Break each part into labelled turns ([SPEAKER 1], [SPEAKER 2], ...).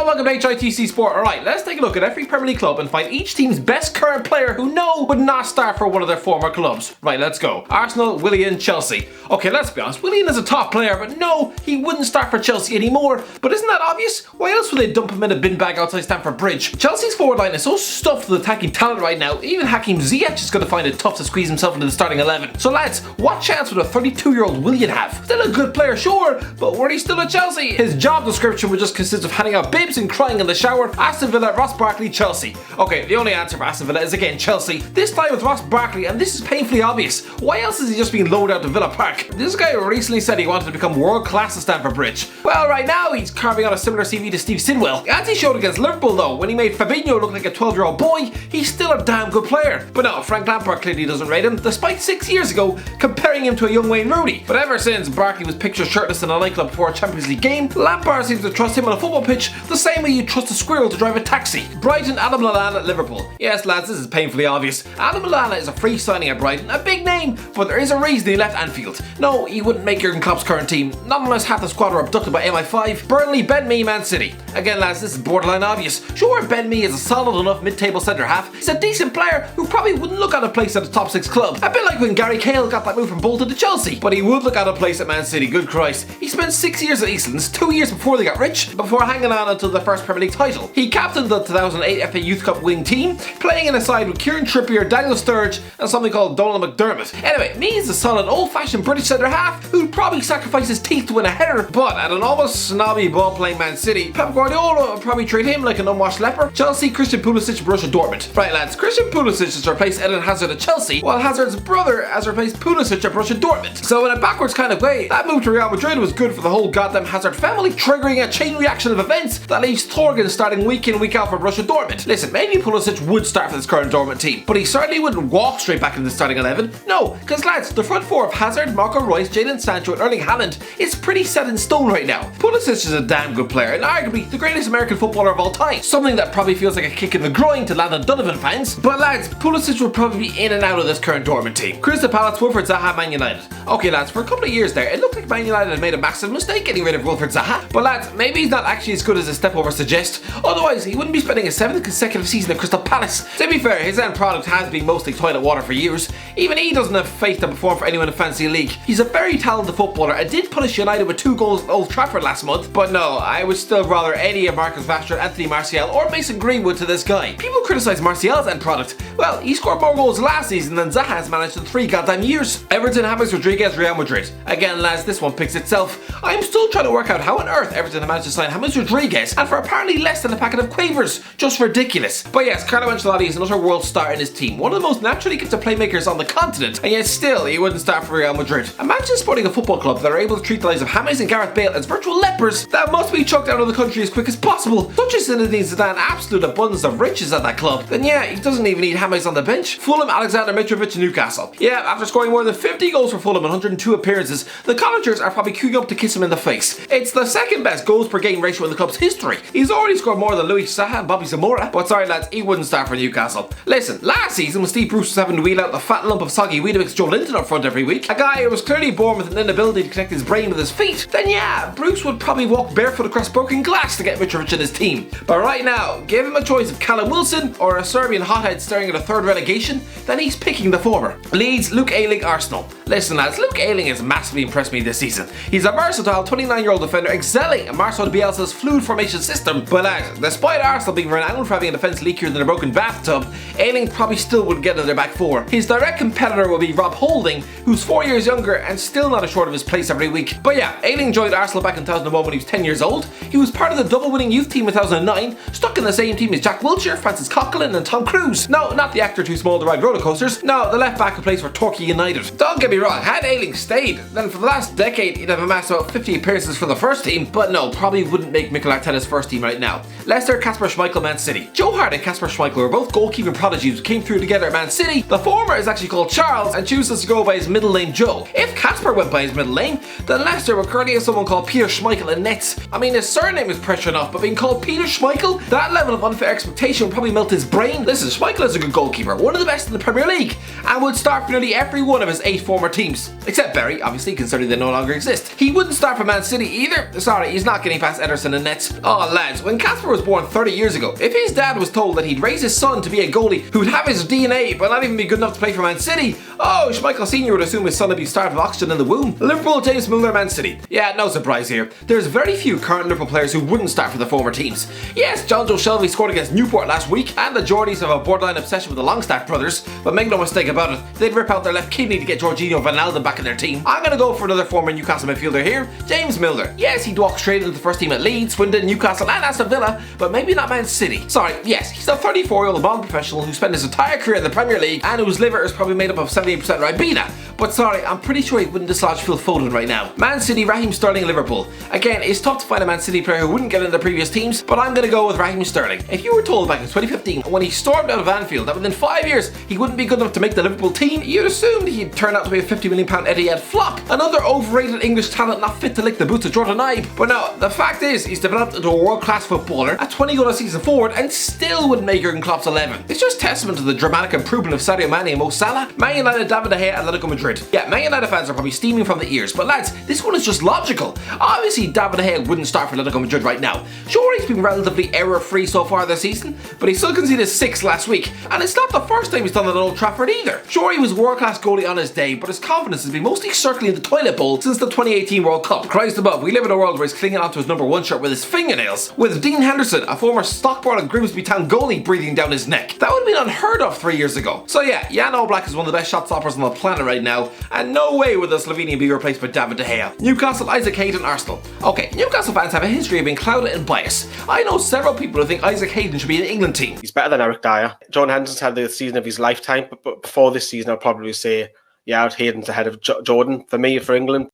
[SPEAKER 1] welcome to HITC Sport. Alright, let's take a look at every Premier League club and find each team's best current player who would not start for one of their former clubs. Right, let's go. Arsenal, Willian, Chelsea. Okay, let's be honest, Willian is a top player, but no, he wouldn't start for Chelsea anymore. But isn't that obvious? Why else would they dump him in a bin bag outside Stamford Bridge? Chelsea's forward line is so stuffed with attacking talent right now, even Hakeem Ziyech is going to find it tough to squeeze himself into the starting 11. So lads, what chance would a 32-year-old Willian have? Still a good player, sure, but were he still at Chelsea? His job description would just consist of handing out bibs and crying in the shower. Aston Villa, Ross Barkley, Chelsea. Okay, the only answer for Aston Villa is again Chelsea. This time with Ross Barkley, and this is painfully obvious. Why else is he just being loaned out to Villa Park? This guy recently said he wanted to become world class at Stamford Bridge. Well, right now he's carving out a similar CV to Steve Sidwell. As he showed against Liverpool though, when he made Fabinho look like a 12-year-old boy, he's still a damn good player. But no, Frank Lampard clearly doesn't rate him, despite 6 years ago comparing him to a young Wayne Rooney. But ever since Barkley was pictured shirtless in a nightclub before a Champions League game, Lampard seems to trust him on a football pitch the same way you trust a squirrel to drive a taxi. Brighton, Adam Lallana at Liverpool. Yes lads, this is painfully obvious. Adam Lallana is a free signing at Brighton, a big name, but there is a reason he left Anfield. No, he wouldn't make Jurgen Klopp's current team, not unless half the squad were abducted by MI5. Burnley, Ben Mee, Man City. Again lads, this is borderline obvious. Sure, Ben Mee is a solid enough mid-table centre half. He's a decent player who probably wouldn't look at a place at a top 6 club. A bit like when Gary Cahill got that move from Bolton to Chelsea. But he would look at a place at Man City, good Christ. He spent 6 years at Eastlands, 2 years before they got rich, before hanging on until the first Premier League title. He captained the 2008 FA Youth Cup winning team, playing in a side with Kieran Trippier, Daniel Sturridge and something called Donald McDermott. Anyway, Mee is a solid old-fashioned British centre half who'd probably sacrifice his teeth to win a header, but at an almost snobby ball-playing Man City, Pep Guardiola would probably treat him like an unwashed leper. Chelsea, Christian Pulisic, Borussia Dortmund. Right lads, Christian Pulisic has replaced Eden Hazard at Chelsea, while Hazard's brother has replaced Pulisic at Borussia Dortmund. So in a backwards kind of way, that move to Real Madrid was good for the whole goddamn Hazard family, triggering a chain reaction of events that leaves Thorgan starting week in week out for Borussia Dortmund. Listen, maybe Pulisic would start for this current Dortmund team, but he certainly wouldn't walk straight back into the starting 11. No, because lads, the front four of Hazard, Marco Reus, Jadon Sancho and Erling Haaland is pretty set in stone right now. Pulisic is a damn good player and arguably the greatest American footballer of all time. Something that probably feels like a kick in the groin to Landon Donovan fans. But lads, Pulisic will probably be in and out of this current Dortmund team. Crystal Palace, Wilfried Zaha, Man United. Okay lads, for a couple of years there, it looked like Man United had made a massive mistake getting rid of Wilfried Zaha. But lads, maybe he's not actually as good as his step over suggests. Otherwise, he wouldn't be spending a 7th consecutive season at Crystal Palace. To be fair, his end product has been mostly toilet water for years. Even he doesn't have faith to perform for anyone in Fantasy League. He's a very talented footballer and did punish United with 2 goals at Old Trafford last month. But no, I would still rather any of Marcus Rashford, Anthony Martial or Mason Greenwood to this guy. People criticise Martial's end product. Well, he scored more goals last season than Zaha has managed in 3 goddamn years. Everton, James Rodriguez, Real Madrid. Again lads, this one picks itself. I'm still trying to work out how on earth Everton have managed to sign James Rodriguez and for apparently less than a packet of quavers. Just ridiculous. But yes, Carlo Ancelotti is another world star in his team, one of the most naturally gifted playmakers on the continent, and yet still he wouldn't start for Real Madrid. Imagine sporting a football club that are able to treat the likes of James and Gareth Bale as virtual lepers that must be chucked out of the country as quick as possible. Such as Zinedine Zidane absolute abundance of riches at that club. Then yeah, he doesn't even need James on the bench. Fulham, Alexander Mitrovic, Newcastle. Yeah, after scoring more than 50 goals for Fulham in 102 appearances, the Cottagers are probably queuing up to kiss him in the face. It's the second best goals per game ratio in the club's history. He's already scored more than Luis Saha and Bobby Zamora, but sorry lads, he wouldn't start for Newcastle. Listen, last season when Steve Bruce was having to wheel out the fat lump of soggy Weetabix Joe Linton up front every week, a guy who was clearly born with an inability to connect his brain with his feet, then yeah, Bruce would probably walk barefoot across broken glass to get Mitrovic in his team. But right now, give him a choice of Callum Wilson or a Serbian hothead staring at a 3rd relegation, then he's picking the former. Leeds, Luke Ayling, Arsenal. Listen lads, Luke Ayling has massively impressed me this season. He's a versatile 29-year-old defender excelling in Marcelo Bielsa's fluid formation system, but lads, despite Arsenal being renowned for having a defence leakier than a broken bathtub, Ayling probably still would get in their back four. His direct competitor will be Rob Holding, who's 4 years younger and still not assured of his place every week. But yeah, Ayling joined Arsenal back in 2001 when he was 10 years old. He was part of the double-winning youth team in 2009, stuck in the same team as Jack Wilshere, Francis Coquelin and Tom Cruise. No, not the actor too small to ride roller coasters. No, the left back who plays for Torquay United. Don't get me wrong, had Ayling stayed, then for the last decade he'd have amassed about 50 appearances for the first team, but no, probably wouldn't make Mikel Arteta's first team right now. Leicester, Kasper Schmeichel, Man City. Joe Hart and Kasper Schmeichel were both goalkeeping prodigies who came through together at Man City. The former is actually called Charles and chooses to go by his middle name Joe. If Kasper went by his middle name, then Leicester would currently have someone called Peter Schmeichel in nets. I mean, his surname is pressure enough, but being called Peter Schmeichel, that level of unfair expectation would probably melt his brain. Listen, Schmeichel is a good goalkeeper, one of the best in the Premier League, and would start for nearly every one of his 8 former former teams. Except Barry, obviously, considering they no longer exist. He wouldn't start for Man City either. Sorry, he's not getting past Ederson and Nets. Oh lads, when Casper was born 30 years ago, if his dad was told that he'd raise his son to be a goalie who'd have his DNA but not even be good enough to play for Man City, oh, Schmeichel Sr. would assume his son would be starved of oxygen in the womb. Liverpool, James Milner, Man City. Yeah, no surprise here. There's very few current Liverpool players who wouldn't start for the former teams. Yes, John Joe Shelby scored against Newport last week, and the Geordies have a borderline obsession with the Longstaff brothers, but make no mistake about it, they'd rip out their left kidney to get Jorginho Wijnaldum back in their team. I'm gonna go for another former Newcastle midfielder here, James Milner. Yes, he'd walk straight into the first team at Leeds, Swindon, Newcastle and Aston Villa, but maybe not Man City. Sorry, yes, he's a 34-year-old bond professional who spent his entire career in the Premier League and whose liver is probably made up of 78% Ribena. But sorry, I'm pretty sure he wouldn't dislodge Phil Foden right now. Man City, Raheem Sterling, Liverpool. Again, it's tough to find a Man City player who wouldn't get in the previous teams, but I'm gonna go with Raheem Sterling. If you were told back in 2015, when he stormed out of Anfield, that within 5 years he wouldn't be good enough to make the Liverpool team, you'd assumed he'd turn out to be a £50 million Etihad flop. Another overrated English talent not fit to lick the boots of Jordan Ibe. But no, the fact is, he's developed into a world-class footballer, a 20-goal-a-season forward, and still wouldn't make Jurgen Klopp's 11. It's just testament to the dramatic improvement of Sadio Mane and Mo Salah. Man United, David De Gea, Atletico Madrid. Yeah, Man United fans are probably steaming from the ears, but lads, this one is just logical. Obviously, David De Gea wouldn't start for Atletico Madrid right now. Sure, he's been relatively error-free so far this season, but he still conceded 6 last week, and it's not the first time he's done it at Old Trafford either. Sure, he was world-class goalie on his day, but his confidence has been mostly circling the toilet bowl since the 2018 World Cup. Christ above, we live in a world where he's clinging onto his number 1 shirt with his fingernails, with Dean Henderson, a former Stockport and Grimsby Town goalie, breathing down his neck. That would have been unheard of 3 years ago. So yeah, Jan Oblak is one of the best shot stoppers on the planet right now, and no way would the Slovenian be replaced by David De Gea. Newcastle, Isaac Hayden, Arsenal. Okay, Newcastle fans have a history of being clouded and biased. I know several people who think Isaac Hayden should be an England team.
[SPEAKER 2] He's better than Eric Dyer. John Henderson's had the season of his lifetime, but before this season I'd probably say, yeah, Hayden's ahead of Jordan for me, for England.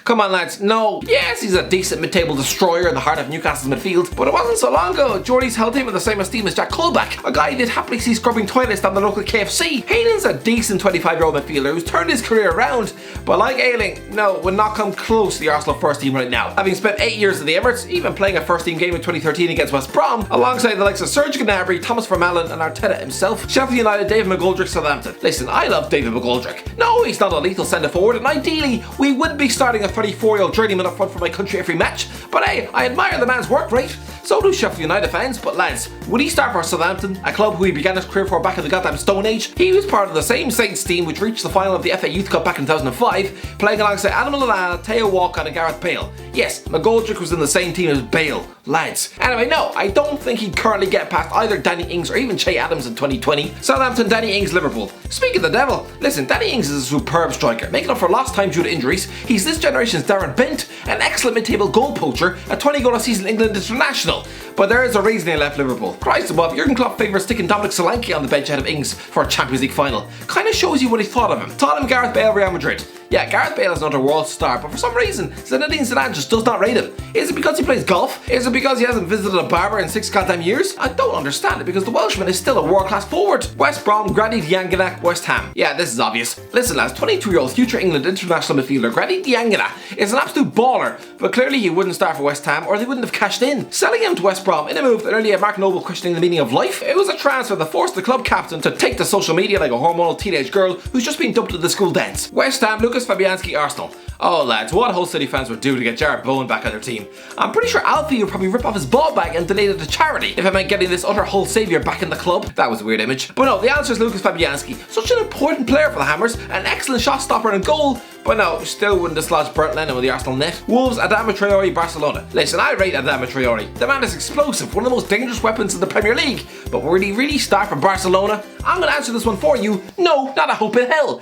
[SPEAKER 1] Come on lads, no. Yes, he's a decent mid-table destroyer in the heart of Newcastle's midfield, but it wasn't so long ago Geordies held him with the same esteem as Jack Colback, a guy you'd happily see scrubbing toilets down the local KFC. Hayden's a decent 25-year-old midfielder who's turned his career around, but like Ayling, no, would not come close to the Arsenal first team right now. Having spent 8 years at the Emirates, even playing a first team game in 2013 against West Brom, alongside the likes of Serge Gnabry, Thomas Vermaelen and Arteta himself. Sheffield United, David McGoldrick, Southampton. Listen, I love David McGoldrick. No, he's not a lethal centre forward, and ideally, we would be starting a 34-year-old journeyman up front for my country every match, but hey, I admire the man's work rate. So do Sheffield United fans, but lads, would he start for Southampton, a club who he began his career for back in the goddamn Stone Age? He was part of the same Saints team which reached the final of the FA Youth Cup back in 2005, playing alongside Adam Lallana, Theo Walcott and Gareth Bale. Yes, McGoldrick was in the same team as Bale, lads. Anyway, no, I don't think he'd currently get past either Danny Ings or even Che Adams in 2020. Southampton, Danny Ings, Liverpool. Speaking of the devil, listen, Danny Ings is a superb striker, making up for lost time due to injuries. He's this generation's Darren Bent, an excellent mid-table goal poacher, a 20-goal-a-season England international. But there is a reason he left Liverpool. Christ above, Jurgen Klopp favours sticking Dominic Solanke on the bench ahead of Ings for a Champions League final. Kinda shows you what he thought of him. Tottenham, Gareth Bale, Real Madrid. Yeah, Gareth Bale is not a world star, but for some reason, Zinedine Zidane just does not rate him. Is it because he plays golf? Is it because he hasn't visited a barber in 6 goddamn years? I don't understand it, because the Welshman is still a world-class forward. West Brom, Granit Xhaka, West Ham. Yeah, this is obvious. Listen lads, 22-year-old future England international midfielder Granit Xhaka is an absolute baller, but clearly he wouldn't start for West Ham or they wouldn't have cashed in. Selling him to West Brom in a move that earlier had Mark Noble questioning the meaning of life, it was a transfer that forced the club captain to take to social media like a hormonal teenage girl who's just been dumped at the school dance. West Ham, Lucas Fabianski, Arsenal. Oh lads, what Hull City fans would do to get Jared Bowen back on their team. I'm pretty sure Alfie would probably rip off his ball bag and donate it to charity if it meant getting this utter Hull saviour back in the club. That was a weird image. But no, the answer is Lucas Fabianski. Such an important player for the Hammers, an excellent shot stopper and goal, but no, still wouldn't dislodge Bernd Leno with the Arsenal net. Wolves, Adama Traore, Barcelona. Listen, I rate Adama Traore. The man is explosive, one of the most dangerous weapons in the Premier League, but would he really start for Barcelona? I'm going to answer this one for you. No, not a hope in hell.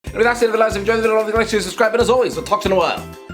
[SPEAKER 1] And with that said, if you enjoyed the video, don't forget to subscribe, and as always, we'll talk to you in a while.